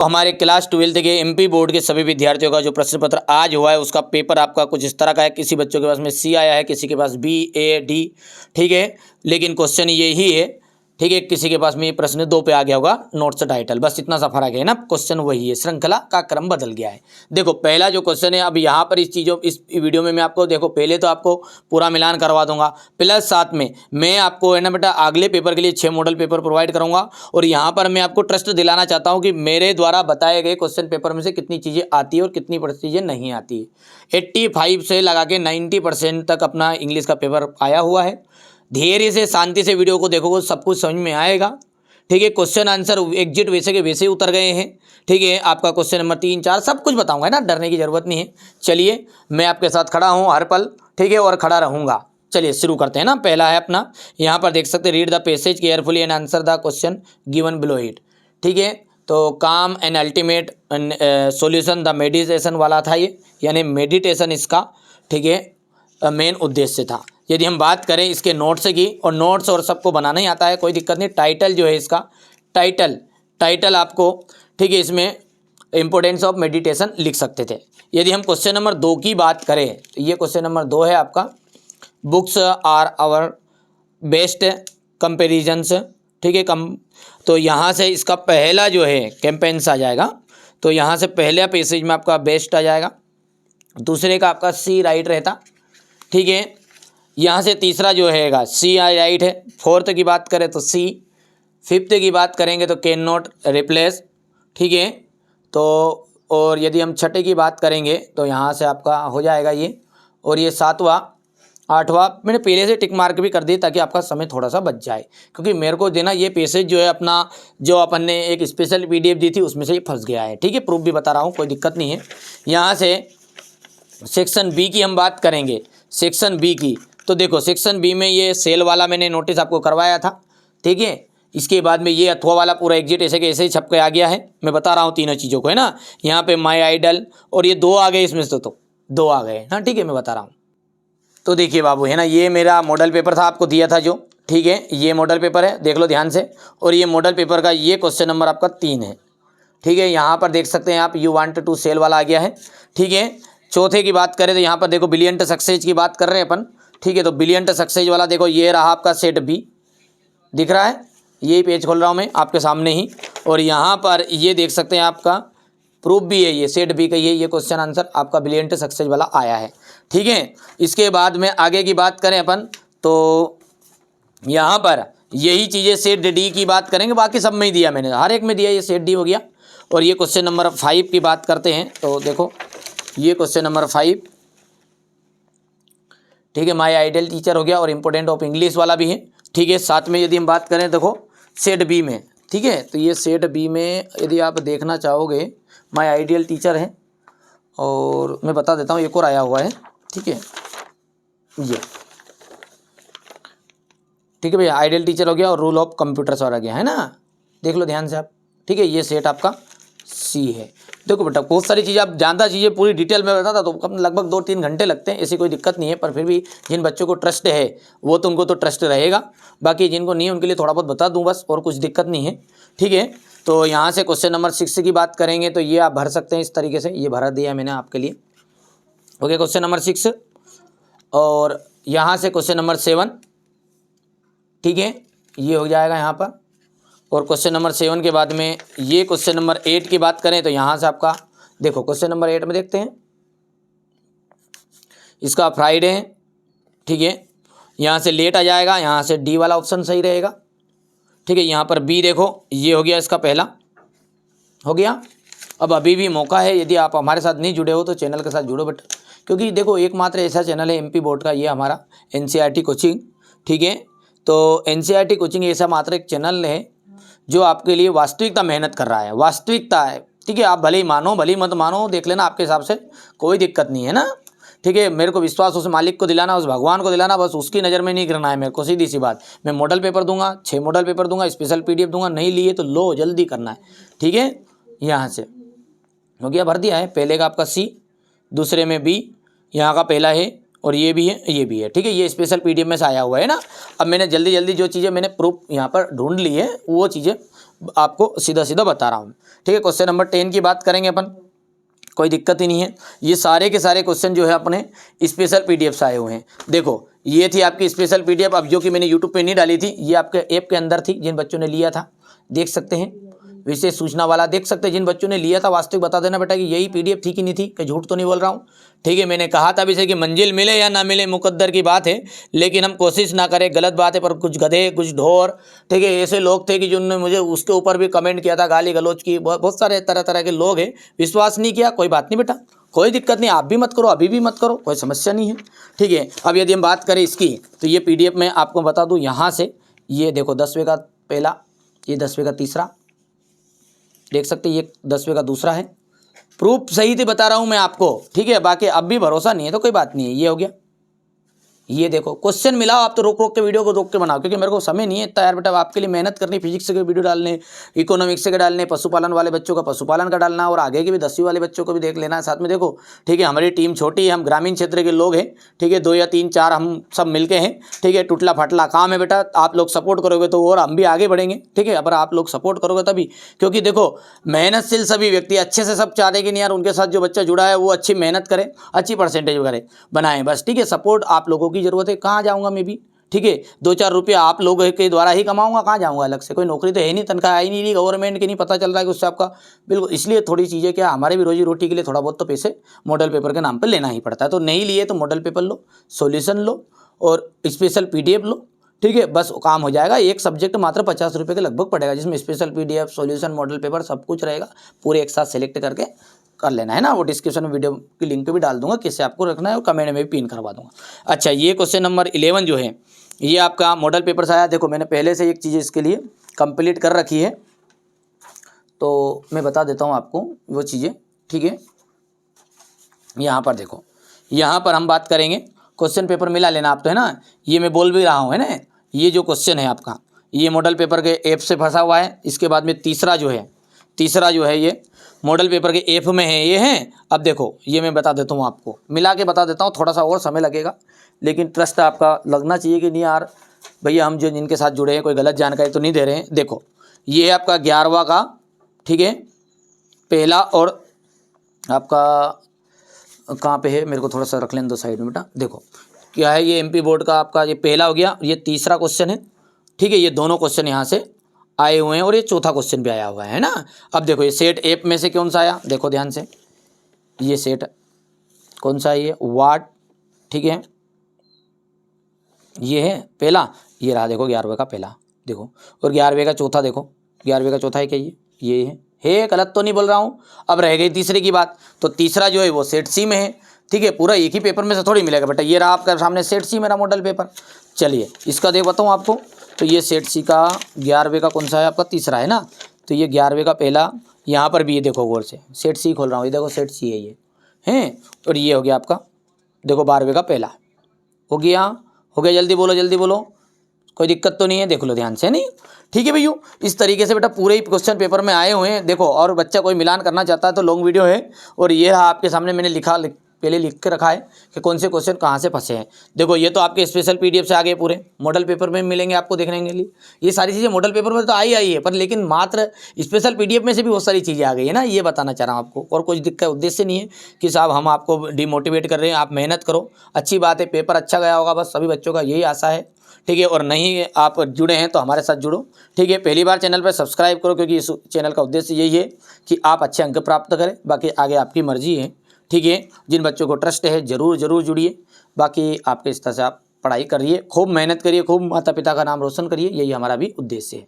हमारे class 12th के MP board के सभी विद्यार्थियों का जो प्रश्न पत्र आज हुआ है उसका पेपर आपका कुछ इस तरह का है। किसी बच्चों के पास में सी आया है, किसी के पास बी, ए, डी, ठीक है, लेकिन क्वेश्चन ये ही है, ठीक है। किसी के पास में ये प्रश्न 2 पे आ गया होगा नोट्स टाइटल, बस इतना सा फर्क है ना, क्वेश्चन वही है, श्रृंखला का क्रम बदल गया है। देखो पहला जो क्वेश्चन है, अब यहाँ पर इस वीडियो में मैं आपको देखो पहले तो आपको पूरा मिलान करवा दूंगा, प्लस साथ में मैं आपको है ना बेटा अगले पेपर के लिए 6 मॉडल पेपर प्रोवाइड करूंगा। और यहाँ पर मैं आपको ट्रस्ट दिलाना चाहता हूँ कि मेरे द्वारा बताए गए क्वेश्चन पेपर में से कितनी चीज़ें आती है और कितनी चीज़ें नहीं आती है। 85 से लगा के 90% तक अपना इंग्लिश का पेपर आया हुआ है। धैर्य से शांति से वीडियो को देखोगे सब कुछ समझ में आएगा, ठीक है। क्वेश्चन आंसर एग्जिट वैसे के वैसे उतर गए हैं, ठीक है। आपका क्वेश्चन नंबर 3, 4 सब कुछ बताऊंगा ना, डरने की जरूरत नहीं है। चलिए मैं आपके साथ खड़ा हूं हर पल, ठीक है, और खड़ा रहूंगा। चलिए शुरू करते हैं ना। पहला है अपना, यहाँ पर देख सकते हैं, read the passage carefully and answer the question given below it, ठीक है। तो काम and ultimate solution the meditation वाला था ये, यानी मेडिटेशन इसका, ठीक है, मेन उद्देश्य था। यदि हम बात करें इसके नोट्स की, और नोट्स और सबको बनाना ही आता है, कोई दिक्कत नहीं। टाइटल जो है इसका, टाइटल आपको, ठीक है, इसमें इम्पोर्टेंस ऑफ मेडिटेशन लिख सकते थे। यदि हम क्वेश्चन नंबर 2 की बात करें तो ये क्वेश्चन नंबर 2 है आपका, books are our best comparisons, ठीक है। तो यहाँ से इसका पहला जो है कैंपेन्स आ जाएगा, तो यहाँ से पहले पैसेज में आपका बेस्ट आ जाएगा, दूसरे का आपका सी राइट रहता, ठीक है। यहाँ से तीसरा जो हैगा सी राइट है। फोर्थ की बात करें तो सी, फिफ्थ की बात करेंगे तो कैन नॉट रिप्लेस, ठीक है। तो और यदि हम छठे की बात करेंगे तो यहाँ से आपका हो जाएगा ये, और ये 7वां 8वां मैंने पहले से टिक मार्क भी कर दी ताकि आपका समय थोड़ा सा बच जाए, क्योंकि मेरे को देना ये पैसेज जो है अपना, जो अपन ने एक स्पेशल PDF दी थी उसमें से ये फंस गया है, ठीक है। प्रूफ भी बता रहा हूँ, कोई दिक्कत नहीं है। यहाँ से सेक्शन बी की हम बात करेंगे, सेक्शन बी की, तो देखो सेक्शन बी में ये सेल वाला मैंने नोटिस आपको करवाया था, ठीक है। इसके बाद में ये अथवा वाला पूरा एग्जिट ऐसे के ऐसे ही छप के आ गया है। मैं बता रहा हूँ तीनों चीज़ों को, है ना। यहाँ पे माय आइडल, और ये 2 आ गए इसमें से, तो 2 आ गए, हाँ ठीक है, मैं बता रहा हूँ। तो देखिए बाबू, है ना, ये मेरा मॉडल पेपर था, आपको दिया था जो, ठीक है, ये मॉडल पेपर है, देख लो ध्यान से। और ये मॉडल पेपर का ये क्वेश्चन नंबर आपका 3 है, ठीक है। यहाँ पर देख सकते हैं आप, यू वांट टू सेल वाला आ गया है, ठीक है। चौथे की बात करें तो यहाँ पर देखो बिलियंट सक्सेस की बात कर रहे हैं अपन, ठीक है। तो बिलियंट सक्सेस वाला देखो ये रहा आपका सेट बी, दिख रहा है, यही पेज खोल रहा हूँ मैं आपके सामने ही। और यहाँ पर ये देख सकते हैं आपका प्रूफ भी है, ये सेट बी का ये क्वेश्चन आंसर आपका बिलियंट सक्सेस वाला आया है, ठीक है। इसके बाद में आगे की बात करें अपन तो यहाँ पर यही चीज़ें सेट डी की बात करेंगे, बाकी सब में ही दिया मैंने, हर एक में दिया, ये सेट डी हो गया। और ये क्वेश्चन नंबर 5 की बात करते हैं तो देखो ये क्वेश्चन नंबर 5, ठीक है, माय आइडियल टीचर हो गया, और इम्पोर्टेंट ऑफ इंग्लिश वाला भी है, ठीक है। साथ में यदि हम बात करें देखो सेट बी में, ठीक है, तो ये सेट बी में यदि आप देखना चाहोगे माय आइडियल टीचर है, और मैं बता देता हूँ एक और आया हुआ है, ठीक है, ये, ठीक है भैया, आइडियल टीचर हो गया और रूल ऑफ कंप्यूटर्स वाला गया है ना, देख लो ध्यान से आप, ठीक है। ये सेट आपका सी है। देखो बेटा बहुत सारी चीज़ें, आप जानता चीज़ें पूरी डिटेल में बताता तो लगभग 2-3 घंटे लगते हैं, ऐसी कोई दिक्कत नहीं है। पर फिर भी जिन बच्चों को ट्रस्ट है वो तो उनको तो ट्रस्ट रहेगा, बाकी जिनको नहीं है उनके लिए थोड़ा बहुत बता दूँ बस, और कुछ दिक्कत नहीं है, ठीक है। तो यहाँ से क्वेश्चन नंबर 6 की बात करेंगे तो ये आप भर सकते हैं इस तरीके से, ये भरा दिया मैंने आपके लिए, ओके। क्वेश्चन नंबर 6, और यहाँ से क्वेश्चन नंबर 7, ठीक है, ये हो जाएगा यहाँ पर। और क्वेश्चन नंबर 7 के बाद में ये क्वेश्चन नंबर 8 की बात करें तो यहाँ से आपका देखो क्वेश्चन नंबर 8 में देखते हैं, इसका फ्राइडे है, ठीक है। यहाँ से लेट आ जाएगा, यहाँ से डी वाला ऑप्शन सही रहेगा, ठीक है। यहाँ पर बी देखो ये हो गया, इसका पहला हो गया। अब अभी भी मौका है, यदि आप हमारे साथ नहीं जुड़े हो तो चैनल के साथ जुड़ो बेटा, क्योंकि देखो एकमात्र ऐसा चैनल है एमपी बोर्ड का, ये हमारा NCERT कोचिंग, ठीक है। तो NCERT कोचिंग ऐसा मात्र एक चैनल है जो आपके लिए वास्तविकता मेहनत कर रहा है, वास्तविकता है, ठीक है। आप भले ही मानो भले ही मत मानो, देख लेना आपके हिसाब से, कोई दिक्कत नहीं है ना, ठीक है। मेरे को विश्वास उस मालिक को दिलाना, उस भगवान को दिलाना, बस उसकी नज़र में नहीं गिरना है मेरे को, सीधी सी बात। मैं मॉडल पेपर दूंगा, 6 मॉडल पेपर दूंगा, स्पेशल PDF दूंगा, नहीं लिए तो लो जल्दी करना है, ठीक है। यहाँ से हो गया, भर दिया है, पहले का आपका सी, दूसरे में बी, यहाँ का पहला है, और ये भी है, ये भी है, ठीक है। ये स्पेशल PDF में से आया हुआ है ना। अब मैंने जल्दी जल्दी जो चीज़ें मैंने प्रूफ यहाँ पर ढूंढ ली है वो चीज़ें आपको सीधा सीधा बता रहा हूँ। ठीक है, क्वेश्चन नंबर 10 की बात करेंगे अपन, कोई दिक्कत ही नहीं है। ये सारे के सारे क्वेश्चन जो है अपने स्पेशल पीडीएफ से आए हुए हैं। देखो ये थी आपकी स्पेशल पीडीएफ, अब जो कि मैंने यूट्यूब पे नहीं डाली थी, ये आपके ऐप के अंदर थी, जिन बच्चों ने लिया था देख सकते हैं, विशेष सूचना वाला देख सकते हैं। जिन बच्चों ने लिया था वास्तविक बता देना बेटा कि यही पीडीएफ थी कि नहीं थी, कि झूठ तो नहीं बोल रहा हूँ। ठीक है, मैंने कहा था विषय कि मंजिल मिले या ना मिले मुकद्दर की बात है, लेकिन हम कोशिश ना करें, गलत बात है। पर कुछ गधे कुछ ढोर, ठीक है, ऐसे लोग थे कि जिन्होंने मुझे उसके ऊपर भी कमेंट किया था, गाली गलौज की, बहुत सारे तरह तरह के लोग हैं, विश्वास नहीं किया। कोई बात नहीं बेटा, कोई दिक्कत नहीं, आप भी मत करो, अभी भी मत करो, कोई समस्या नहीं है। ठीक है, अब यदि हम बात करें इसकी, तो ये पीडीएफ में आपको बता दूं, यहाँ से ये देखो 10वें का पहला, ये 10वें का तीसरा, देख सकते हैं, ये 10वें का दूसरा है। प्रूफ सही से बता रहा हूँ मैं आपको। ठीक है, बाकी अब भी भरोसा नहीं है तो कोई बात नहीं है। ये हो गया, ये देखो क्वेश्चन मिला, आप तो रोक रोक के वीडियो को रोक के बनाओ, क्योंकि मेरे को समय नहीं है इतना यार बेटा, आपके लिए मेहनत करनी, फिजिक्स के वीडियो डालने, इकोनॉमिक्स के डालने, पशुपालन वाले बच्चों का पशुपालन का डालना, और आगे के भी 10वीं वाले बच्चों को भी देख लेना है साथ में। देखो ठीक है, हमारी टीम छोटी है, हम ग्रामीण क्षेत्र के लोग हैं। ठीक है, 2 या 3 4 हम सब मिलके हैं। ठीक है, टुटला फटला काम है बेटा, आप लोग सपोर्ट करोगे तो और हम भी आगे बढ़ेंगे। ठीक है, अगर आप लोग सपोर्ट करोगे तभी, क्योंकि देखो मेहनतशील सभी व्यक्ति अच्छे से सब चाहते हैं कि नहीं यार उनके साथ जो बच्चा जुड़ा है वो अच्छी मेहनत करे, अच्छी परसेंटेज करे, बनाएं बस। ठीक है, सपोर्ट आप लोगों की ज़रूरत है। कहाँ जाऊँगा मैं भी, ठीक है, 2-4 रुपये आप लोगों के द्वारा ही कमाऊंगा, कहाँ जाऊँगा अलग से, कोई नौकरी तो है नहीं, तनख्वाह आई नहीं रही गवर्नमेंट की, नहीं पता चल रहा है कि उससे आपका बिल्कुल। इसलिए थोड़ी चीज़ें क्या, हमारे भी रोजी रोटी के लिए थोड़ा बहुत तो पैसे मॉडल पेपर के नाम पर लेना ही पड़ता है। तो नहीं लिए तो मॉडल पेपर लो, सॉल्यूशन लो और स्पेशल पीडीएफ लो। ठीक है, बस काम हो जाएगा। एक सब्जेक्ट मात्र 50 रुपये के लगभग पड़ेगा, जिसमें special PDF, solution, model paper सब कुछ रहेगा, पूरे एक साथ सेलेक्ट करके कर लेना है ना। वो डिस्क्रिप्शन में वीडियो की लिंक भी डाल दूंगा, किससे आपको रखना है, और कमेंट में भी पिन करवा दूंगा। अच्छा, ये क्वेश्चन नंबर 11 जो है ये आपका मॉडल पेपर से आया। देखो मैंने पहले से एक चीज़ इसके लिए कंप्लीट कर रखी है, तो मैं बता देता हूँ आपको वो चीज़ें। ठीक है, यहाँ पर देखो, यहाँ पर हम बात करेंगे, क्वेश्चन पेपर मिला लेना आप तो, है ना। ये मैं बोल भी रहा हूँ, है ना। ये जो क्वेश्चन है आपका, ये मॉडल पेपर के ऐप से फंसा हुआ है। इसके बाद में तीसरा जो है ये मॉडल पेपर के ऐप में है, ये है। अब देखो ये मैं बता देता हूँ आपको, मिला के बता देता हूँ, थोड़ा सा और समय लगेगा, लेकिन ट्रस्ट आपका लगना चाहिए कि नहीं यार भैया हम जो जिनके साथ जुड़े हैं कोई गलत जानकारी तो नहीं दे रहे हैं। देखो ये है आपका 11वां का, ठीक है, पहला, और आपका कहाँ पे है, मेरे को थोड़ा सा रख लेने दो साइड में बेटा। देखो क्या है, ये एमपी बोर्ड का आपका ये पहला हो गया, ये तीसरा क्वेश्चन है। ठीक है, ये दोनों क्वेश्चन यहाँ से आए हुए हैं, और ये चौथा क्वेश्चन भी आया हुआ है ना। अब देखो ये सेट ऐप में से कौन सा आया, देखो ध्यान से, ये सेट कौन सा है, ये वाट, ठीक है, ये है पहला, ये रहा देखो 11वें का पहला, देखो, और 11वें का चौथा, देखो 11वें का चौथा है क्या, ये है, गलत तो नहीं बोल रहा हूँ। अब रह गई तीसरे की बात, तो तीसरा जो है वो सेट सी में है। ठीक है, पूरा एक ही पेपर में से थोड़ी मिलेगा बेटा, ये रहा आपका सामने सेट सी मेरा मॉडल पेपर। चलिए इसका देख बताऊँ आपको, तो ये सेट सी का 11वें का कौन सा है आपका, तीसरा है ना। तो ये 11वें का पहला, यहाँ पर भी ये देखो गौर से, सेट सी खोल रहा हूँ, ये देखो सेट सी है ये, हैं। और ये हो गया आपका, देखो 12वें का पहला हो गया, जल्दी बोलो, कोई दिक्कत तो नहीं है, देख लो ध्यान से, नहीं। ठीक है भैया, इस तरीके से बेटा पूरे ही क्वेश्चन पेपर में आए हुए हैं। देखो, और बच्चा कोई मिलान करना चाहता है तो लॉन्ग वीडियो है, और ये आपके सामने मैंने पहले लिख के रखा है कि कौन से क्वेश्चन कहाँ से फंसे हैं। देखो ये तो आपके स्पेशल पीडीएफ से आ गए, पूरे मॉडल पेपर में मिलेंगे आपको देखने के लिए। ये सारी चीज़ें मॉडल पेपर में तो आई है, पर लेकिन मात्र स्पेशल पीडीएफ में से भी बहुत सारी चीज़ें आ गई है ना, ये बताना चाह रहा हूँ आपको। और कुछ दिक्कत उद्देश्य नहीं है कि साहब हम आपको डिमोटिवेट कर रहे हैं, आप मेहनत करो, अच्छी बात है, पेपर अच्छा गया होगा, बस सभी बच्चों का यही आशा है। ठीक है, और नहीं आप जुड़े हैं तो हमारे साथ जुड़ो। ठीक है, पहली बार चैनल पर सब्सक्राइब करो, क्योंकि इस चैनल का उद्देश्य यही है कि आप अच्छे अंक प्राप्त करें, बाकी आगे आपकी मर्जी है। ठीक है, जिन बच्चों को ट्रस्ट है ज़रूर जुड़िए, बाकी आपके इस तरह से आप पढ़ाई करिए, खूब मेहनत करिए, खूब माता पिता का नाम रोशन करिए, यही हमारा भी उद्देश्य है।